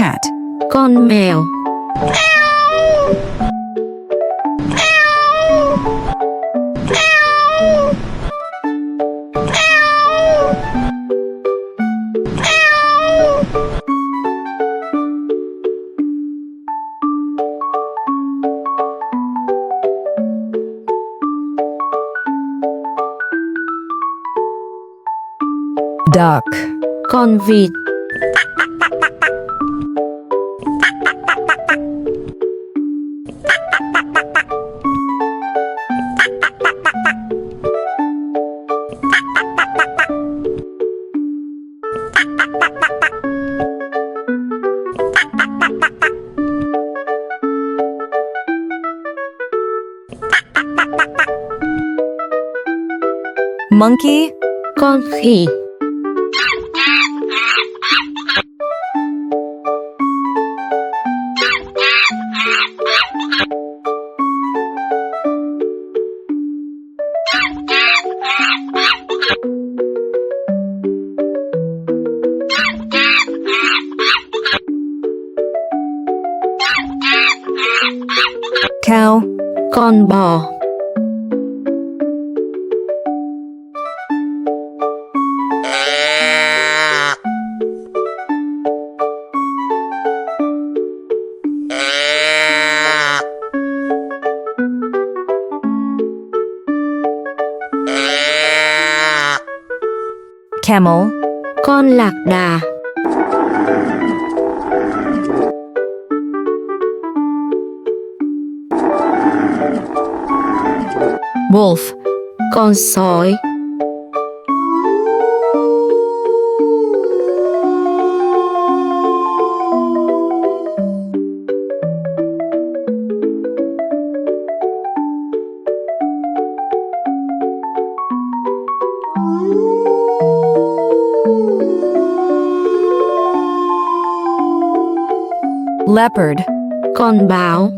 Cat. Con mèo. Duck. Con vịt. Monkey. Con khỉ. Cow. Con bò. Camel. Con lạc đà. Wolf. Con sói. Leopard. Con báo.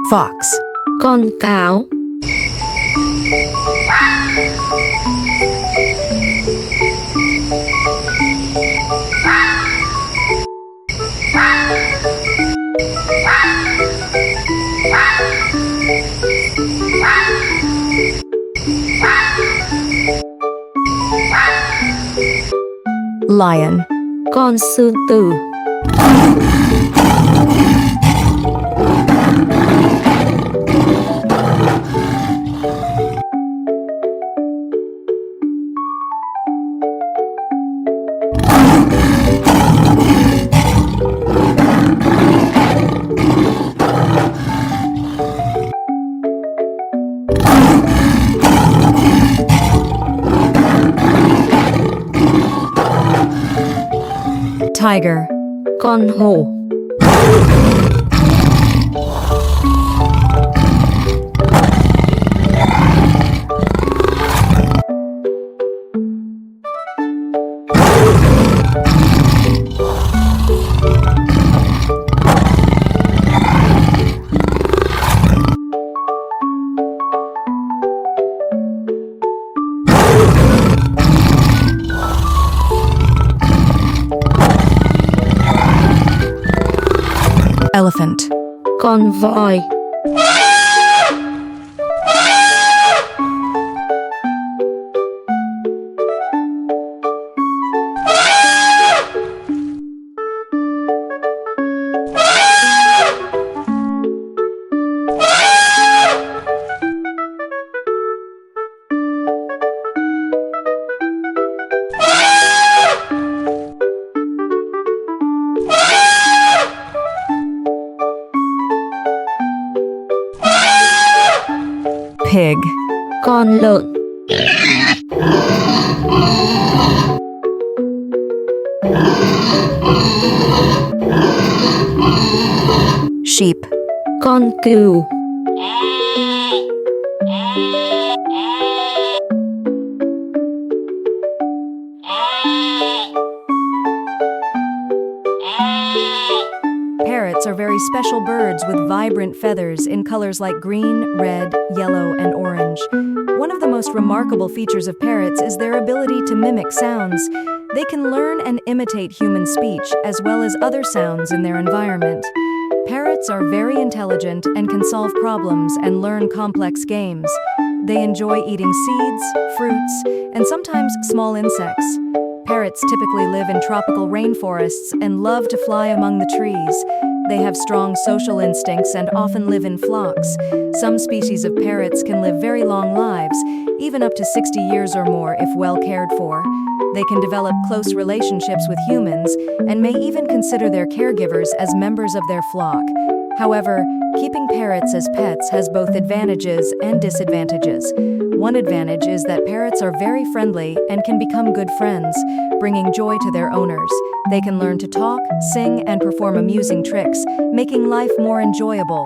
Fox. Con cáo. Lion. Con sư tử. Tiger. Con hổ. Elephant. Con voi. Pig. Con lợn. Sheep. Con cừu. Parrots are very special birds with vibrant feathers in colors like green, red, yellow, and orange. One of the most remarkable features of parrots is their ability to mimic sounds. They can learn and imitate human speech as well as other sounds in their environment. Parrots are very intelligent and can solve problems and learn complex games. They enjoy eating seeds, fruits, and sometimes small insects. Parrots typically live in tropical rainforests and love to fly among the trees. They have strong social instincts and often live in flocks. Some species of parrots can live very long lives, even up to 60 years or more if well cared for. They can develop close relationships with humans and may even consider their caregivers as members of their flock. However, keeping parrots as pets has both advantages and disadvantages. One advantage is that parrots are very friendly and can become good friends, bringing joy to their owners. They can learn to talk, sing, and perform amusing tricks, making life more enjoyable.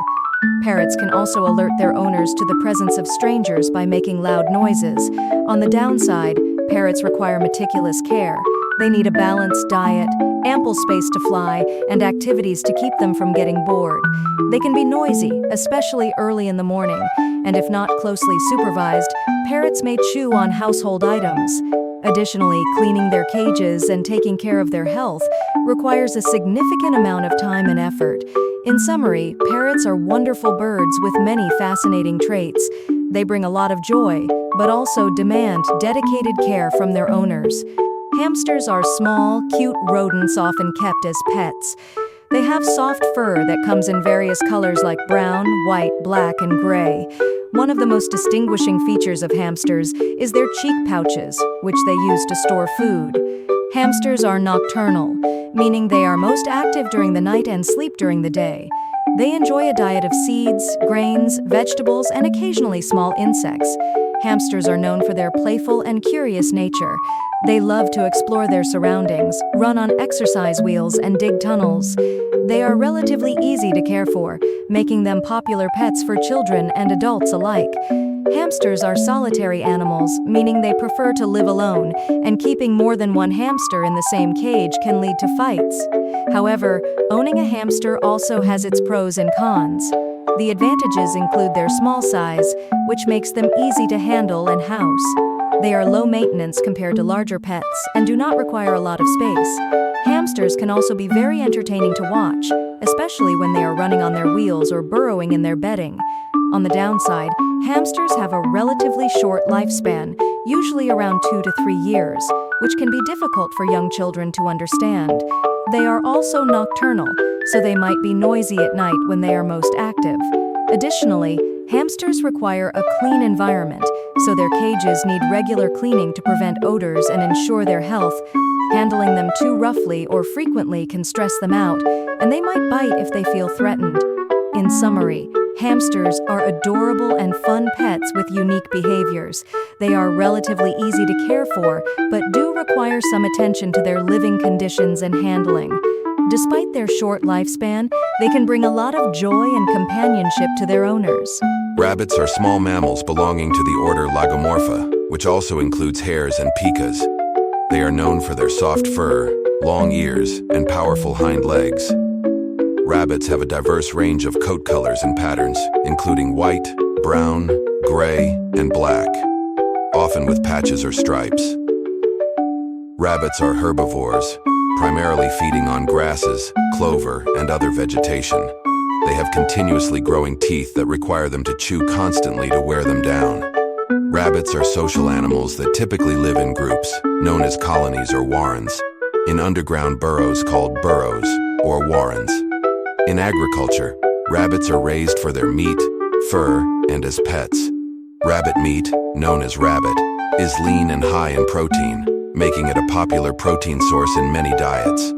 Parrots can also alert their owners to the presence of strangers by making loud noises. On the downside, parrots require meticulous care. They need a balanced diet, ample space to fly, and activities to keep them from getting bored. They can be noisy, especially early in the morning, and if not closely supervised, parrots may chew on household items. Additionally, cleaning their cages and taking care of their health requires a significant amount of time and effort. In summary, parrots are wonderful birds with many fascinating traits. They bring a lot of joy, but also demand dedicated care from their owners. Hamsters are small, cute rodents often kept as pets. They have soft fur that comes in various colors like brown, white, black, and gray. One of the most distinguishing features of hamsters is their cheek pouches, which they use to store food. Hamsters are nocturnal, meaning they are most active during the night and sleep during the day. They enjoy a diet of seeds, grains, vegetables, and occasionally small insects. Hamsters are known for their playful and curious nature. They love to explore their surroundings, run on exercise wheels, and dig tunnels. They are relatively easy to care for, making them popular pets for children and adults alike. Hamsters are solitary animals, meaning they prefer to live alone, and keeping more than one hamster in the same cage can lead to fights. However, owning a hamster also has its pros and cons. The advantages include their small size, which makes them easy to handle and house. They are low maintenance compared to larger pets and do not require a lot of space. Hamsters can also be very entertaining to watch, especially when they are running on their wheels or burrowing in their bedding. On the downside, hamsters have a relatively short lifespan, usually around 2 to 3 years, which can be difficult for young children to understand. They are also nocturnal, so they might be noisy at night when they are most active. Additionally, hamsters require a clean environment, so their cages need regular cleaning to prevent odors and ensure their health. Handling them too roughly or frequently can stress them out, and they might bite if they feel threatened. In summary, hamsters are adorable and fun pets with unique behaviors. They are relatively easy to care for, but do require some attention to their living conditions and handling. Despite their short lifespan, they can bring a lot of joy and companionship to their owners. Rabbits are small mammals belonging to the order Lagomorpha, which also includes hares and pikas. They are known for their soft fur, long ears, and powerful hind legs. Rabbits have a diverse range of coat colors and patterns, including white, brown, gray, and black, often with patches or stripes. Rabbits are herbivores, primarily feeding on grasses, clover, and other vegetation. They have continuously growing teeth that require them to chew constantly to wear them down. Rabbits are social animals that typically live in groups, known as colonies or warrens, in underground burrows called burrows or warrens. In agriculture, rabbits are raised for their meat, fur, and as pets. Rabbit meat, known as rabbit, is lean and high in protein, making it a popular protein source in many diets.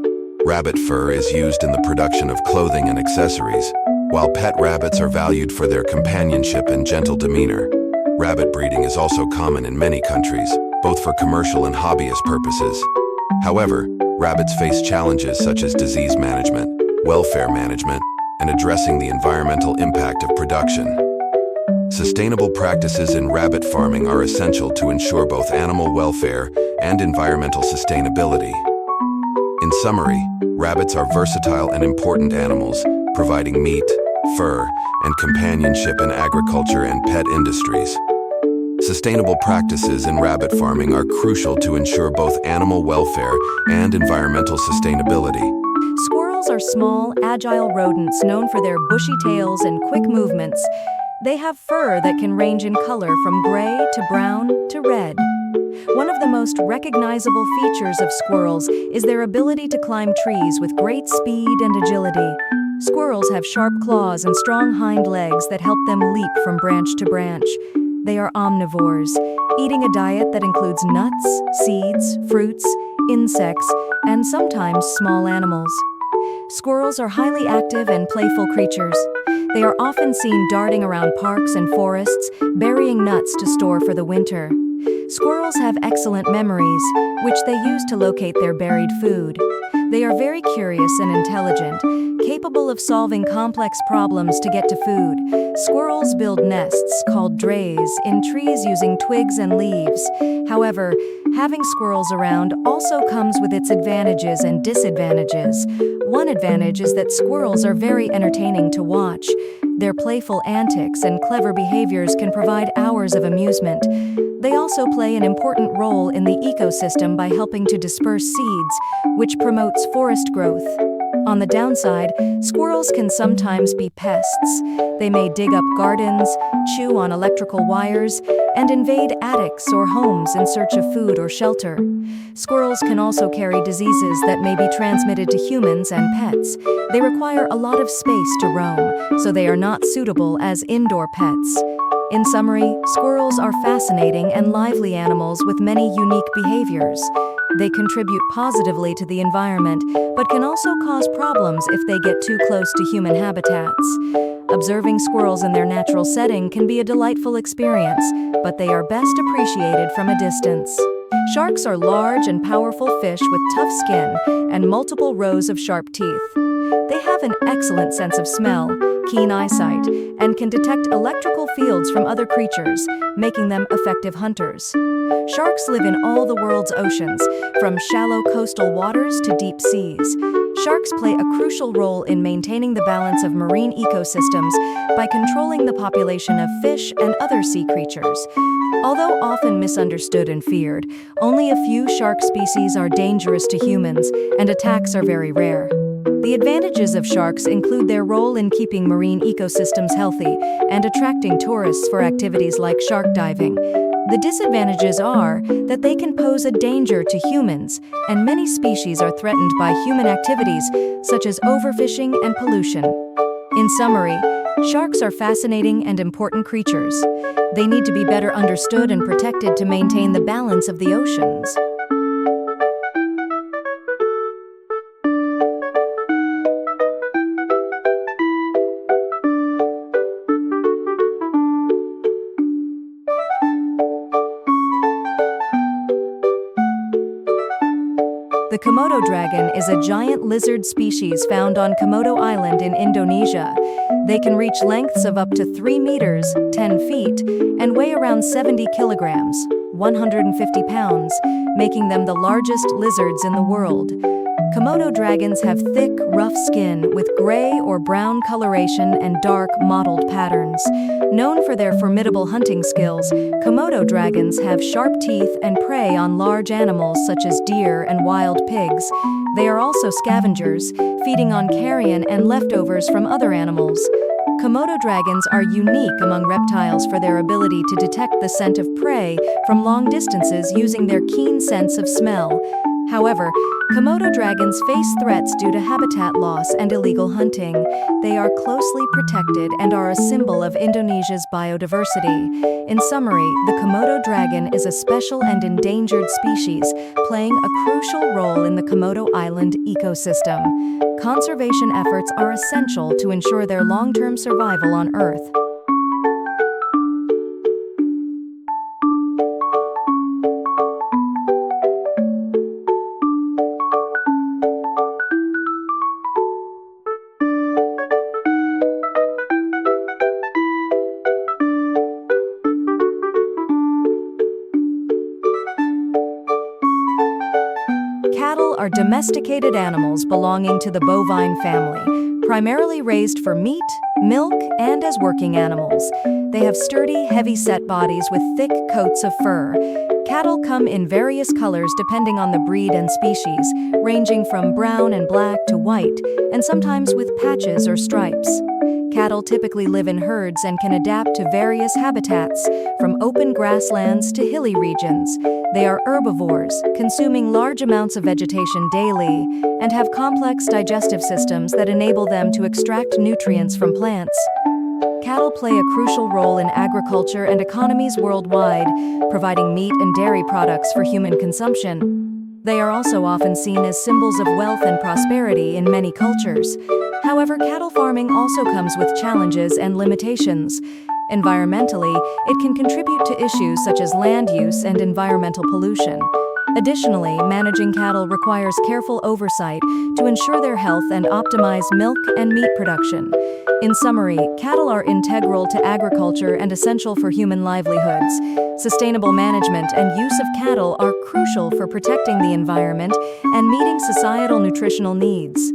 Rabbit fur is used in the production of clothing and accessories, while pet rabbits are valued for their companionship and gentle demeanor. Rabbit breeding is also common in many countries, both for commercial and hobbyist purposes. However, rabbits face challenges such as disease management, welfare management, and addressing the environmental impact of production. Sustainable practices in rabbit farming are essential to ensure both animal welfare and environmental sustainability. In summary, rabbits are versatile and important animals, providing meat, fur, and companionship in agriculture and pet industries. Sustainable practices in rabbit farming are crucial to ensure both animal welfare and environmental sustainability. Squirrels are small, agile rodents known for their bushy tails and quick movements. They have fur that can range in color from gray to brown to red. One of the most recognizable features of squirrels is their ability to climb trees with great speed and agility. Squirrels have sharp claws and strong hind legs that help them leap from branch to branch. They are omnivores, eating a diet that includes nuts, seeds, fruits, insects, and sometimes small animals. Squirrels are highly active and playful creatures. They are often seen darting around parks and forests, burying nuts to store for the winter. Squirrels have excellent memories, which they use to locate their buried food. They are very curious and intelligent, capable of solving complex problems to get to food. Squirrels build nests, called drays, in trees using twigs and leaves. However, having squirrels around also comes with its advantages and disadvantages. One advantage is that squirrels are very entertaining to watch. Their playful antics and clever behaviors can provide hours of amusement. They also play an important role in the ecosystem by helping to disperse seeds, which promotes forest growth. On the downside, squirrels can sometimes be pests. They may dig up gardens, chew on electrical wires, and invade attics or homes in search of food or shelter. Squirrels can also carry diseases that may be transmitted to humans and pets. They require a lot of space to roam, so they are not suitable as indoor pets. In summary, squirrels are fascinating and lively animals with many unique behaviors. They contribute positively to the environment, but can also cause problems if they get too close to human habitats. Observing squirrels in their natural setting can be a delightful experience, but they are best appreciated from a distance. Sharks are large and powerful fish with tough skin and multiple rows of sharp teeth. They have an excellent sense of smell, keen eyesight, and can detect electrical fields from other creatures, making them effective hunters. Sharks live in all the world's oceans, from shallow coastal waters to deep seas. Sharks play a crucial role in maintaining the balance of marine ecosystems by controlling the population of fish and other sea creatures. Although often misunderstood and feared, only a few shark species are dangerous to humans, and attacks are very rare. The advantages of sharks include their role in keeping marine ecosystems healthy and attracting tourists for activities like shark diving. The disadvantages are that they can pose a danger to humans, and many species are threatened by human activities such as overfishing and pollution. In summary, sharks are fascinating and important creatures. They need to be better understood and protected to maintain the balance of the oceans. The Komodo dragon is a giant lizard species found on Komodo Island in Indonesia. They can reach lengths of up to 3 meters, 10 feet, and weigh around 70 kilograms, 150 pounds, making them the largest lizards in the world. Komodo dragons have thick, rough skin with gray or brown coloration and dark, mottled patterns. Known for their formidable hunting skills, Komodo dragons have sharp teeth and prey on large animals such as deer and wild pigs. They are also scavengers, feeding on carrion and leftovers from other animals. Komodo dragons are unique among reptiles for their ability to detect the scent of prey from long distances using their keen sense of smell. However, Komodo dragons face threats due to habitat loss and illegal hunting. They are closely protected and are a symbol of Indonesia's biodiversity. In summary, the Komodo dragon is a special and endangered species, playing a crucial role in the Komodo Island ecosystem. Conservation efforts are essential to ensure their long-term survival on Earth. are domesticated animals belonging to the bovine family, primarily raised for meat, milk, and as working animals. They have sturdy, heavy-set bodies with thick coats of fur. Cattle come in various colors depending on the breed and species, ranging from brown and black to white, and sometimes with patches or stripes. Cattle typically live in herds and can adapt to various habitats, from open grasslands to hilly regions. They are herbivores, consuming large amounts of vegetation daily, and have complex digestive systems that enable them to extract nutrients from plants. Cattle play a crucial role in agriculture and economies worldwide, providing meat and dairy products for human consumption. They are also often seen as symbols of wealth and prosperity in many cultures. However, cattle farming also comes with challenges and limitations. Environmentally, it can contribute to issues such as land use and environmental pollution. Additionally, managing cattle requires careful oversight to ensure their health and optimize milk and meat production. In summary, cattle are integral to agriculture and essential for human livelihoods. Sustainable management and use of cattle are crucial for protecting the environment and meeting societal nutritional needs.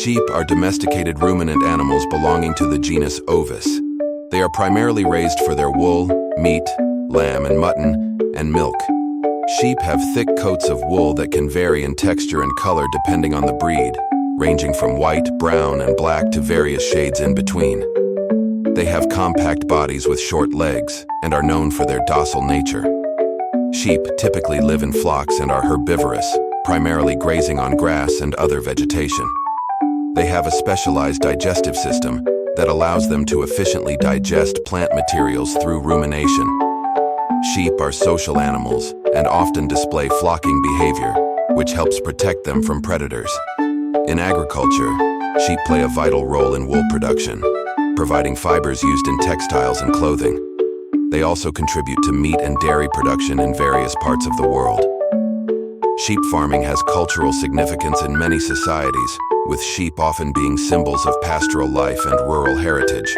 Sheep are domesticated ruminant animals belonging to the genus Ovis. They are primarily raised for their wool, meat, lamb and mutton, and milk. Sheep have thick coats of wool that can vary in texture and color depending on the breed, ranging from white, brown, and black to various shades in between. They have compact bodies with short legs and are known for their docile nature. Sheep typically live in flocks and are herbivorous, primarily grazing on grass and other vegetation. They have a specialized digestive system that allows them to efficiently digest plant materials through rumination. Sheep are social animals and often display flocking behavior, which helps protect them from predators. In agriculture, sheep play a vital role in wool production, providing fibers used in textiles and clothing. They also contribute to meat and dairy production in various parts of the world. Sheep farming has cultural significance in many societies, with sheep often being symbols of pastoral life and rural heritage.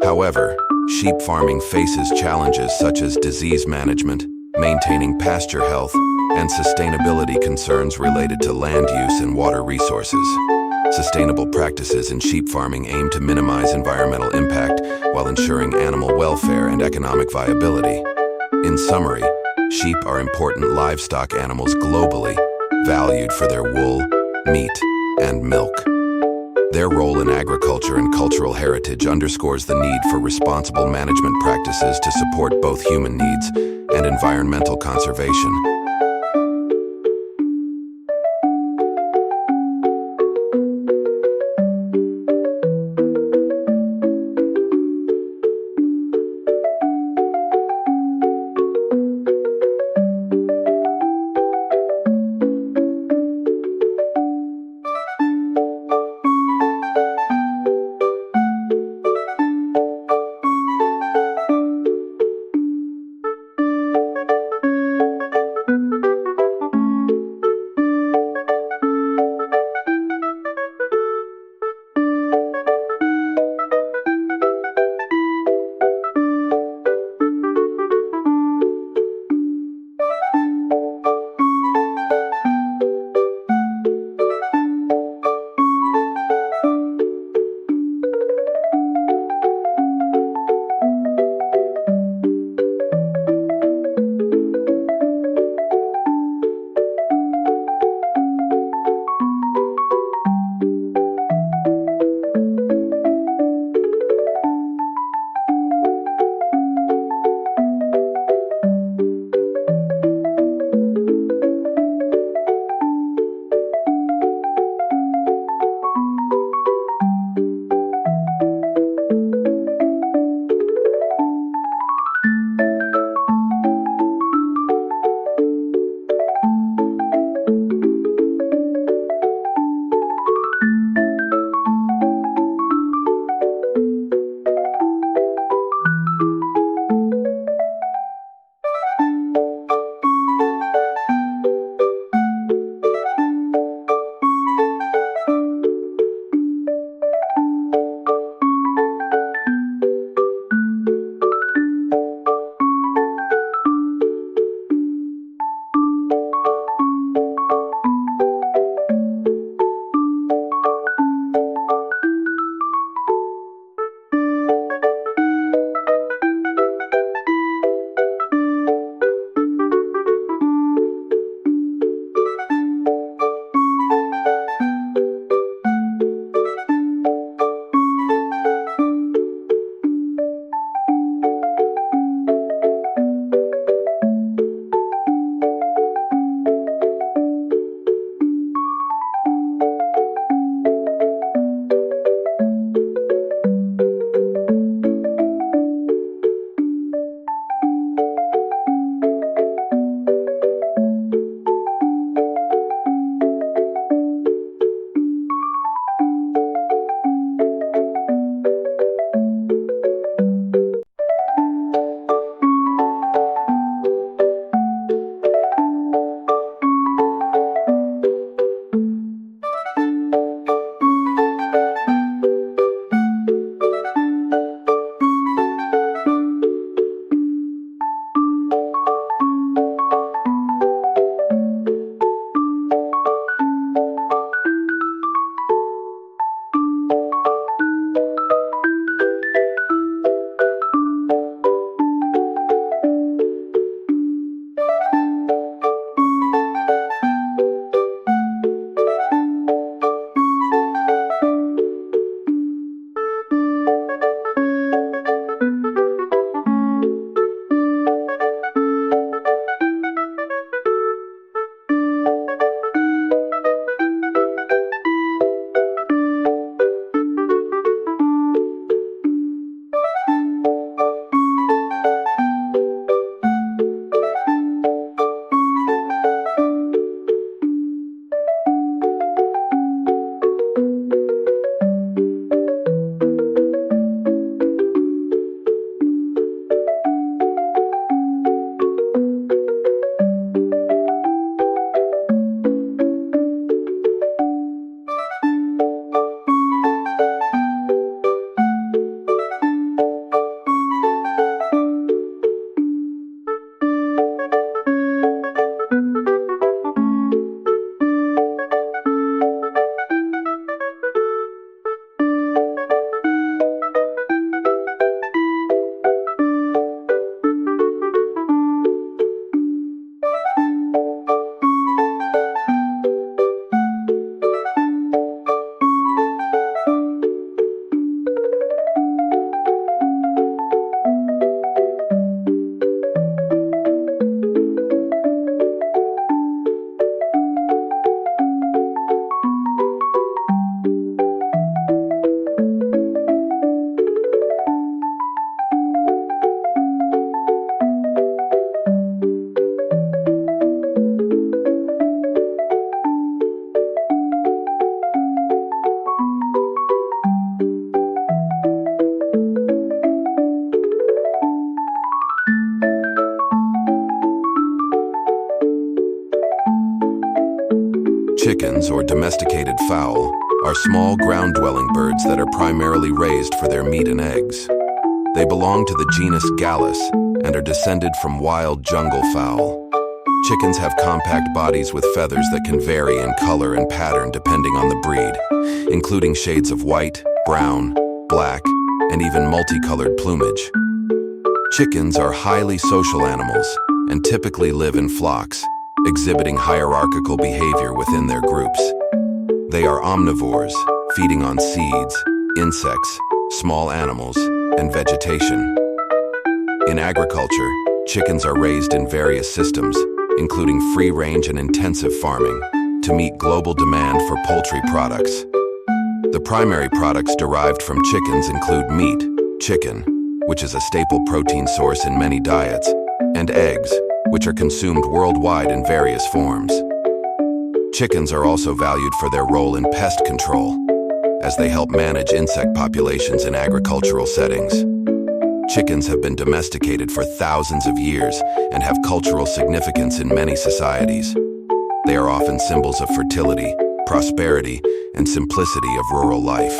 However, sheep farming faces challenges such as disease management, maintaining pasture health, and sustainability concerns related to land use and water resources. Sustainable practices in sheep farming aim to minimize environmental impact while ensuring animal welfare and economic viability. In summary, sheep are important livestock animals globally, valued for their wool, meat, and milk. Their role in agriculture and cultural heritage underscores the need for responsible management practices to support both human needs and environmental conservation. Chickens, or domesticated fowl, are small ground-dwelling birds that are primarily raised for their meat and eggs. They belong to the genus Gallus and are descended from wild jungle fowl. Chickens have compact bodies with feathers that can vary in color and pattern depending on the breed, including shades of white, brown, black, and even multicolored plumage. Chickens are highly social animals and typically live in flocks, exhibiting hierarchical behavior within their groups. They are omnivores, feeding on seeds, insects, small animals, and vegetation. In agriculture, chickens are raised in various systems, including free-range and intensive farming, to meet global demand for poultry products. The primary products derived from chickens include meat, chicken, which is a staple protein source in many diets, and eggs, which are consumed worldwide in various forms. Chickens are also valued for their role in pest control, as they help manage insect populations in agricultural settings. Chickens have been domesticated for thousands of years and have cultural significance in many societies. They are often symbols of fertility, prosperity, and simplicity of rural life.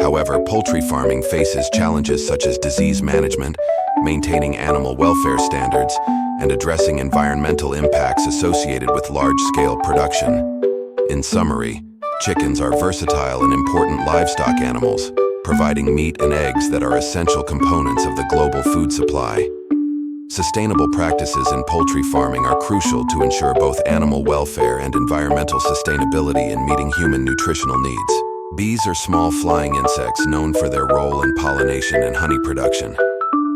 However, poultry farming faces challenges such as disease management, maintaining animal welfare standards, and addressing environmental impacts associated with large-scale production. In summary, chickens are versatile and important livestock animals, providing meat and eggs that are essential components of the global food supply. Sustainable practices in poultry farming are crucial to ensure both animal welfare and environmental sustainability in meeting human nutritional needs. Bees are small flying insects known for their role in pollination and honey production.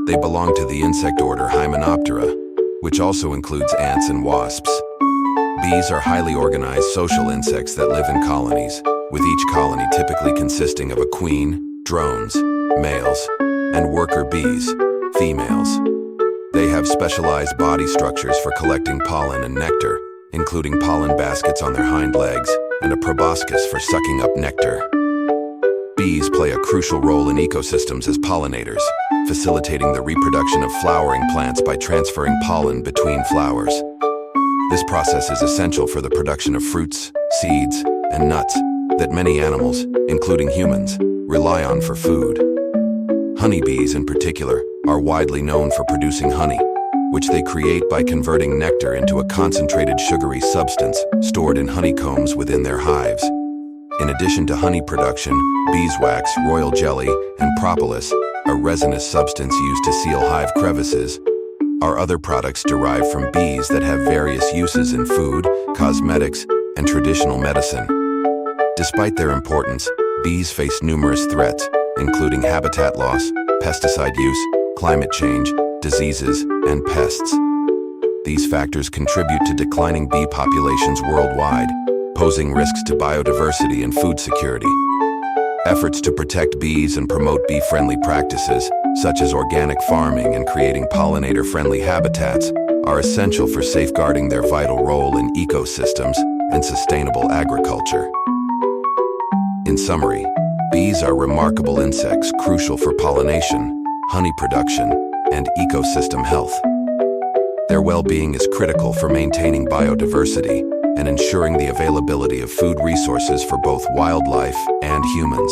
They belong to the insect order Hymenoptera, which also includes ants and wasps. Bees are highly organized social insects that live in colonies, with each colony typically consisting of a queen, drones, males, and worker bees, females. They have specialized body structures for collecting pollen and nectar, including pollen baskets on their hind legs and a proboscis for sucking up nectar. Bees play a crucial role in ecosystems as pollinators, facilitating the reproduction of flowering plants by transferring pollen between flowers. This process is essential for the production of fruits, seeds, and nuts that many animals, including humans, rely on for food. Honeybees, in particular, are widely known for producing honey, which they create by converting nectar into a concentrated sugary substance stored in honeycombs within their hives. In addition to honey production, beeswax, royal jelly, and propolis, a resinous substance used to seal hive crevices, are other products derived from bees that have various uses in food, cosmetics, and traditional medicine. Despite their importance, bees face numerous threats, including habitat loss, pesticide use, climate change, diseases, and pests. These factors contribute to declining bee populations worldwide, posing risks to biodiversity and food security. Efforts to protect bees and promote bee-friendly practices, such as organic farming and creating pollinator-friendly habitats, are essential for safeguarding their vital role in ecosystems and sustainable agriculture. In summary, bees are remarkable insects crucial for pollination, honey production, and ecosystem health. Their well-being is critical for maintaining biodiversity and ensuring the availability of food resources for both wildlife and humans.